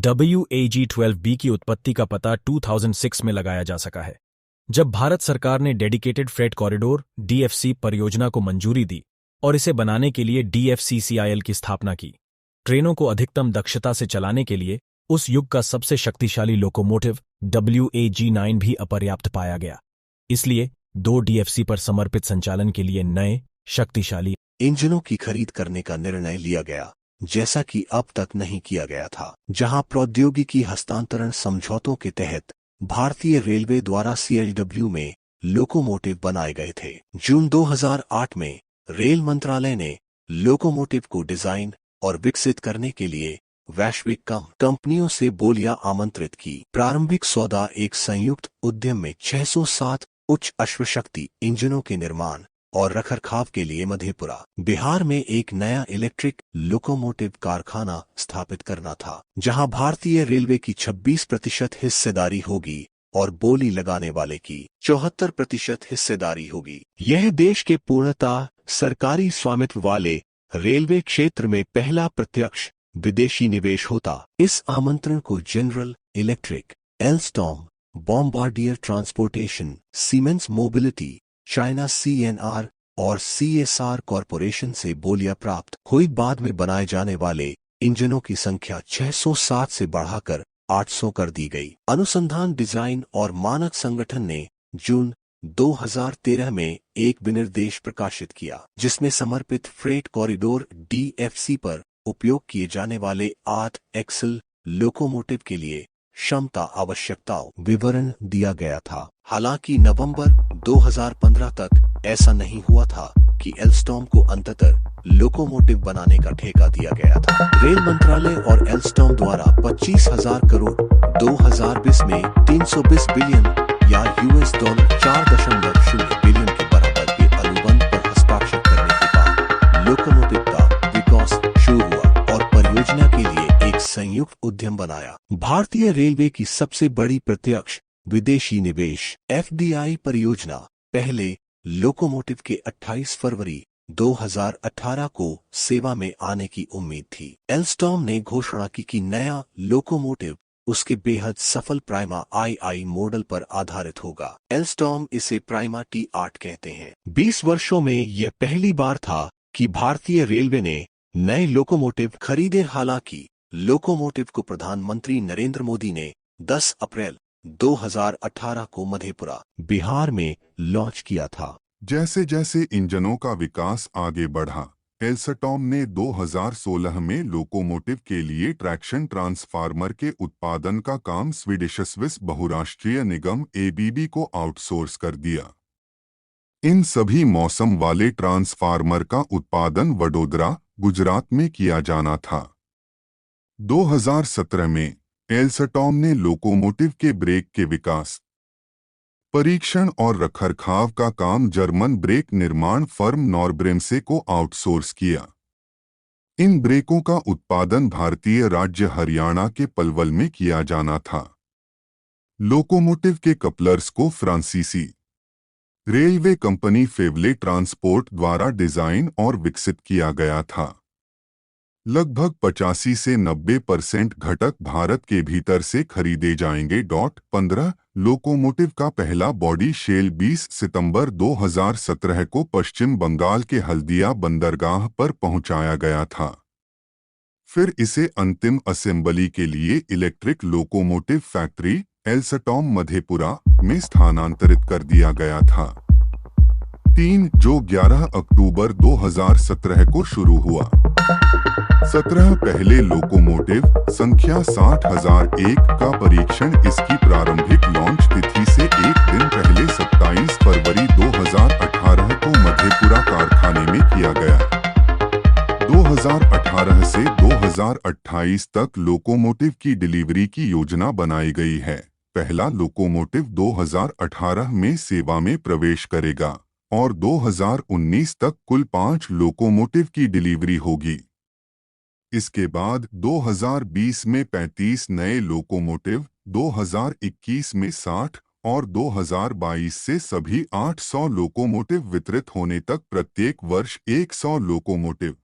WAG-12B की उत्पत्ति का पता 2006 में लगाया जा सका है, जब भारत सरकार ने डेडिकेटेड फ्रेट कॉरिडोर DFC परियोजना को मंजूरी दी और इसे बनाने के लिए DFCCIL की स्थापना की। ट्रेनों को अधिकतम दक्षता से चलाने के लिए उस युग का सबसे शक्तिशाली लोकोमोटिव WAG-9 भी अपर्याप्त पाया गया। इसलिए 2 DFC पर समर्पित संचालन के लिए नए, शक्तिशाली इंजनों की खरीद करने का निर्णय लिया गया, जैसा कि अब तक नहीं किया गया था। जहां प्रौद्योगिकी हस्तांतरण समझौतों के तहत भारतीय रेलवे द्वारा CHW में लोकोमोटिव बनाए गए थे। जून 2008 में रेल मंत्रालय ने लोकोमोटिव को डिजाइन और विकसित करने के लिए वैश्विक कंपनियों से बोलियां आमंत्रित की। प्रारंभिक सौदा एक संयुक्त उद्यम में 607 उच्च अश्वशक्ति इंजनों के निर्माण और रखरखाव के लिए मधेपुरा, बिहार में एक नया इलेक्ट्रिक लोकोमोटिव कारखाना स्थापित करना था, जहां भारतीय रेलवे की 26% हिस्सेदारी होगी और बोली लगाने वाले की 74% हिस्सेदारी होगी। यह देश के पूर्णतः सरकारी स्वामित्व वाले रेलवे क्षेत्र में पहला प्रत्यक्ष विदेशी निवेश होता। इस आमंत्रण को general electric, Alstom, Bombardier transportation, siemens mobility, China CNR और CSR कॉरपोरेशन से बोलियां प्राप्त हुई। बाद में बनाए जाने वाले इंजनों की संख्या 607 से बढ़ाकर 800 कर दी गई। अनुसंधान, डिजाइन और मानक संगठन ने जून 2013 में एक विनिर्देश प्रकाशित किया, जिसमें समर्पित फ्रेट कॉरिडोर DFC पर उपयोग किए जाने वाले 8 एक्सल लोकोमोटिव के लिए क्षमता आवश्यकताओं विवरण दिया गया था। हालांकि नवंबर 2015 तक ऐसा नहीं हुआ था कि एल्स्टॉम को अंततः लोकोमोटिव बनाने का ठेका दिया गया था। रेल मंत्रालय और एल्स्टॉम द्वारा 25,000 करोड़ 2020 में 320 बिलियन या $4.0 बिलियन के बराबर के अनुबंध पर हस्ताक्षर करने के बाद लोकोमोटिव का विकास शुरू हुआ और परियोजना के लिए एक संयुक्त उद्यम बनाया। भारतीय रेलवे की सबसे बड़ी प्रत्यक्ष विदेशी निवेश FDI परियोजना पहले लोकोमोटिव के 28 फरवरी 2018 को सेवा में आने की उम्मीद थी। एल्स्टॉम ने घोषणा की कि नया लोकोमोटिव उसके बेहद सफल प्राइमा II मॉडल पर आधारित होगा। एल्स्टॉम इसे प्राइमा T8 कहते हैं। 20 वर्षों में यह पहली बार था कि भारतीय रेलवे ने नए लोकोमोटिव खरीदे। हालांकि लोकोमोटिव को प्रधानमंत्री नरेंद्र मोदी ने 10 अप्रैल 2018 को मधेपुरा, बिहार में लॉन्च किया था। जैसे जैसे इंजनों का विकास आगे बढ़ा, एल्स्टॉम ने 2016 में लोकोमोटिव के लिए ट्रैक्शन ट्रांसफार्मर के उत्पादन का काम स्वीडिश बहुराष्ट्रीय निगम ABB को आउटसोर्स कर दिया। इन सभी मौसम वाले ट्रांसफार्मर का उत्पादन वडोदरा, गुजरात में किया जाना था। 2017 में एल्स्टॉम ने लोकोमोटिव के ब्रेक के विकास, परीक्षण और रखरखाव का काम जर्मन ब्रेक निर्माण फर्म नॉरब्रेमसे को आउटसोर्स किया। इन ब्रेकों का उत्पादन भारतीय राज्य हरियाणा के पलवल में किया जाना था। लोकोमोटिव के कपलर्स को फ्रांसीसी रेलवे कंपनी फेवले ट्रांसपोर्ट द्वारा डिजाइन और विकसित किया गया था। लगभग 85 से 90% घटक भारत के भीतर से खरीदे जाएंगे। 15 लोकोमोटिव का पहला बॉडी शेल 20 सितंबर 2017 को पश्चिम बंगाल के हल्दिया बंदरगाह पर पहुंचाया गया था। फिर इसे अंतिम असेंबली के लिए electric locomotive factory Alstom Madhepura में स्थानांतरित कर दिया गया था। 3 जो 11 अक्टूबर 2017 को शुरू हुआ। 17 पहले लोकोमोटिव संख्या 60,001 का परीक्षण इसकी प्रारंभिक लॉन्च तिथि से एक दिन पहले 27 फरवरी 2018 को मधेपुरा कारखाने में किया गया। 2018 से 2028 तक लोकोमोटिव की डिलीवरी की योजना बनाई गई है। पहला लोकोमोटिव 2018 में सेवा में प्रवेश करेगा और 2019 तक कुल 5 लोकोमोटिव की डिलीवरी होगी। इसके बाद 2020 में 35 नए लोकोमोटिव, 2021 में 60 और 2022 से सभी 800 लोकोमोटिव वितरित होने तक प्रत्येक वर्ष 100 लोकोमोटिव